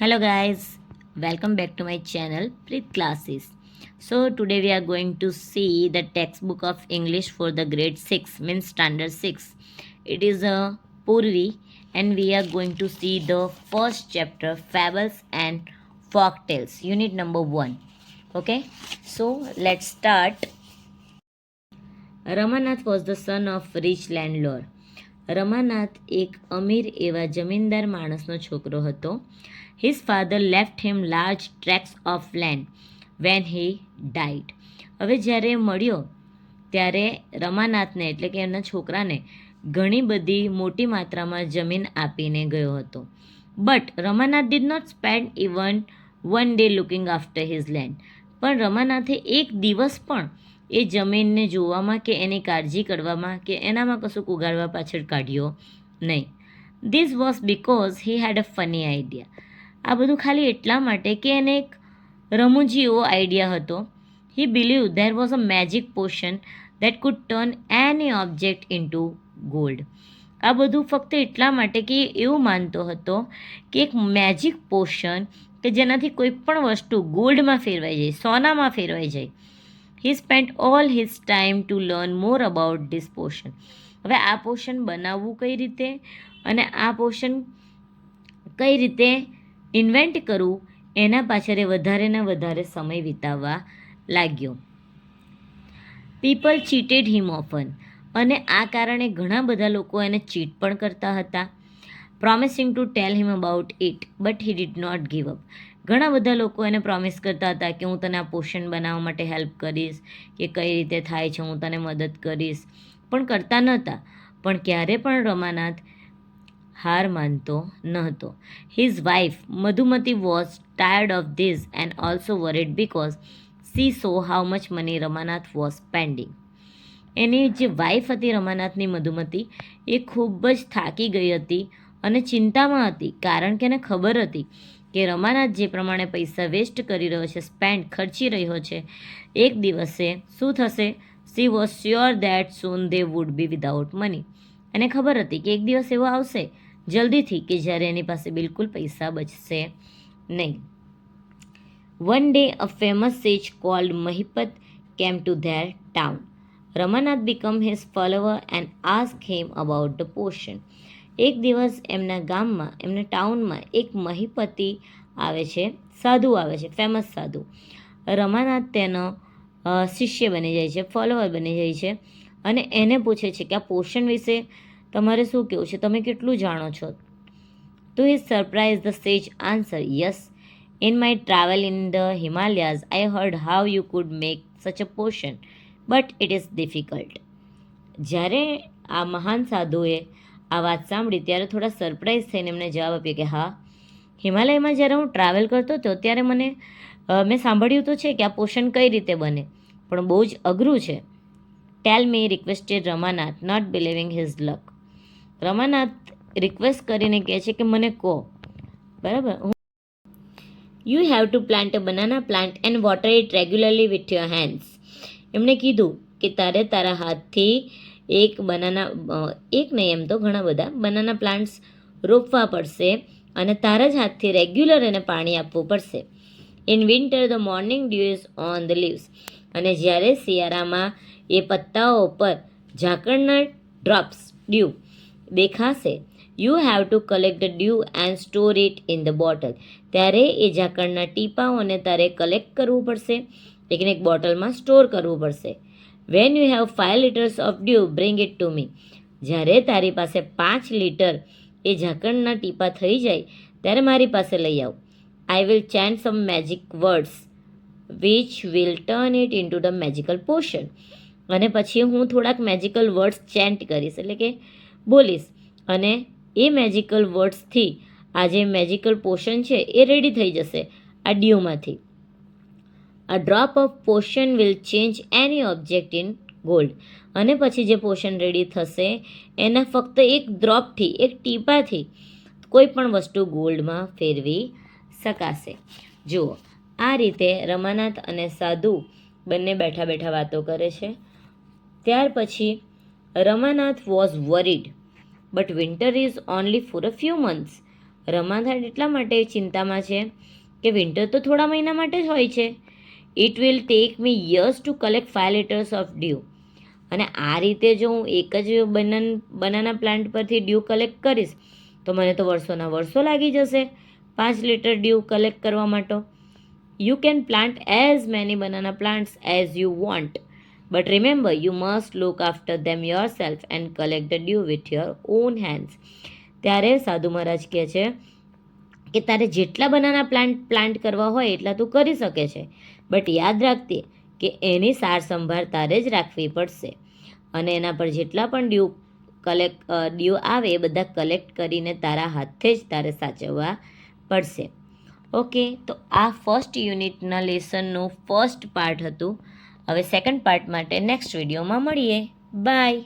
Hello guys, welcome back to my channel Preet Classes. So today we are going to see the textbook of English for the grade 6 means standard 6. It is a Purvi and we are going to see the first chapter Fables and Folk Tales unit number 1. Okay, so let's start. Ramanath was the son of rich landlord. Ramanath એક અમીર એવા જમીનદાર માણસનો છોકરો હતો. His father left him large tracks of land when he died. હવે જ્યારે મળ્યો ત્યારે રમાનાથને એટલે કે એમના છોકરાને ઘણી બધી મોટી માત્રામાં જમીન આપીને ગયો હતો. But Ramanath did not spend even one day looking after his land. પણ રમાનાથે એક દિવસ પણ એ જમીનને જોવામાં કે એની કાળજી કરવામાં કે એનામાં કશું ઉગાડવા પાછળ કાઢ્યો નહીં. This was because he had a funny idea. આ બધું ખાલી એટલા માટે કે એને એક રમૂજી એવો આઈડિયા હતો. He believe there was a magic potion that could turn any object into gold. આ બધું ફક્ત એટલા માટે કે એ એવું માનતો હતો કે એક મેજિક પોશન કે જેનાથી કોઈ પણ વસ્તુ ગોલ્ડમાં ફેરવાઈ જાય, સોનામાં ફેરવાઈ જાય. He spent all his time to learn more about this potion. હવે આ પોશન બનાવવું કઈ રીતે અને આ પોશન કઈ રીતે ઇન્વેન્ટ કરવું એના પાછળ વધારે ને વધારે સમય વિતાવવા લાગ્યો. પીપલ ચીટેડ હિમ ઓફન. અને આ કારણે ઘણા બધા લોકો એને ચીટ પણ કરતા હતા. Promising to tell him about it but he did not give up. ઘણા બધા લોકો એને પ્રોમિસ કરતા હતા કે હું તને આ પોશન બનાવવા માટે હેલ્પ કરીશ કે કઈ રીતે થાય છે હું તને મદદ કરીશ, પણ કરતા નહોતા. પણ ક્યારે પણ રમાનાથ હાર માનતો ન હતો. His wife Madhumati was tired of this and also worried because she saw how much money Ramanath was spending. એની જે વાઇફ હતી રમાનાથની મધુમતી એ ખૂબ જ થાકી ગઈ હતી અને ચિંતામાં હતી, કારણ કે એને ખબર હતી કે રમાનાથ જે પ્રમાણે પૈસા વેસ્ટ કરી રહ્યો છે, ખર્ચી રહ્યો છે, એક દિવસે શું થશે. She was sure that soon they would be without money. એને ખબર હતી કે એક દિવસ એવો આવશે જલ્દીથી કે જ્યારે એની પાસે બિલકુલ પૈસા બચશે નહીં. One day a famous sage called Mahipat came to their town. Ramanath become his follower and ask him about the potion. એક દિવસ એમના ગામમાં, એમના ટાઉનમાં એક મહિપતિ આવે છે, સાધુ આવે છે, ફેમસ સાધુ. રમાનાથ તેનો શિષ્ય બની જાય છે, ફોલોવર બની જાય છે અને એને પૂછે છે કે આ પોષણ વિશે તમારે શું કહેવું છે, તમે કેટલું જાણો છો. તો his surprise the sage answer, yes, in my travel in the Himalayas I heard how you could make such a potion but it is difficult. જ્યારે આ મહાન સાધુએ આ વાત સાંભળી ત્યારે થોડા સરપ્રાઇઝ થઈને એમને જવાબ આપ્યો કે હા, હિમાલયમાં જ્યારે હું ટ્રાવેલ કરતો હતો ત્યારે મેં સાંભળ્યું તો છે કે આ પોષણ કઈ રીતે બને, પણ બહુ જ અઘરું છે. Tell me, requested Ramanath, not believing his luck. Ramanath request કરીને કહે છે કે મને કહો, બરાબર. You have to plant a banana plant and water it regularly with your hands. એમણે કીધું કે તારે તારા હાથથી એક નહીં, એમ તો ઘણા બધા બનાના પ્લાન્ટ્સ રોપવા પડશે અને તારા જ હાથથી રેગ્યુલર એને પાણી આપવું પડશે. In winter the morning dew is on the leaves. અને જ્યારે શિયાળામાં એ પત્તાઓ પર ઝાકળના ડ્રોપ્સ ડ્યુ દેખાશે, you have to collect the dew and store it in the bottle. ત્યારે એ ઝાકળના ટીપાઓને તારે કલેક્ટ કરવું પડશે, એકને એક બોટલમાં સ્ટોર કરવું પડશે. When you have 5 liters of dew bring it to me. જ્યારે તારી પાસે 5 લીટર એ ઝાકળના ટીપા થઈ જાય ત્યારે મારી પાસે લઈ આવ. I will chant some magic words which will turn it into the magical potion. અને પછી હું થોડાક મેજિકલ વર્ડ્સ ચેન્ટ કરીશ, એટલે કે બોલીશ, અને એ મેજિકલ વર્ડ્સથી આ જે મેજિકલ પોશન છે એ રેડી થઈ જશે આ ડ્યુમાંથી. A drop of potion will change any object in gold. અને પછી જે પોશન રેડી થશે એના ફક્ત એક ડ્રોપથી, એક ટીપાથી કોઈ પણ વસ્તુ ગોલ્ડમાં ફેરવી શકાશે. જુઓ, આ રીતે રમાનાથ અને સાધુ બંને બેઠા બેઠા વાતો કરે છે. ત્યાર પછી Ramanath was worried but winter is only for a few months. Ramanath એટલા માટે ચિંતામાં છે કે વિન્ટર તો થોડા મહિના માટે જ હોય છે. It will take me years to collect 5 liters of dew. અને આ રીતે જો હું એક જ બનાના પ્લાન્ટ પરથી ડ્યુ કલેક્ટ કરીશ તો મને તો વર્ષોના વર્ષો લાગી જશે 5 લીટર ડ્યુ કલેક્ટ કરવા માટે. You can plant as many banana plants as you want, but remember you must look after them yourself and collect the dew with your own hands. ત્યારે સાધુ મહારાજ કહે છે કે તારે જેટલા બનાના પ્લાન્ટ કરવા હોય એટલા તું કરી શકે છે, બટ યાદ રાખજે કે એની સાર સંભાળ તારે જ રાખવી પડશે અને એના પર જેટલા પણ ડ્યુ આવે એ બધા કલેક્ટ કરીને તારા હાથે જ તારે સાચવવા પડશે. ઓકે, તો આ ફર્સ્ટ યુનિટના લેસનનું ફર્સ્ટ પાર્ટ હતું. હવે સેકન્ડ પાર્ટ માટે નેક્સ્ટ વિડીયોમાં મળીએ. બાય.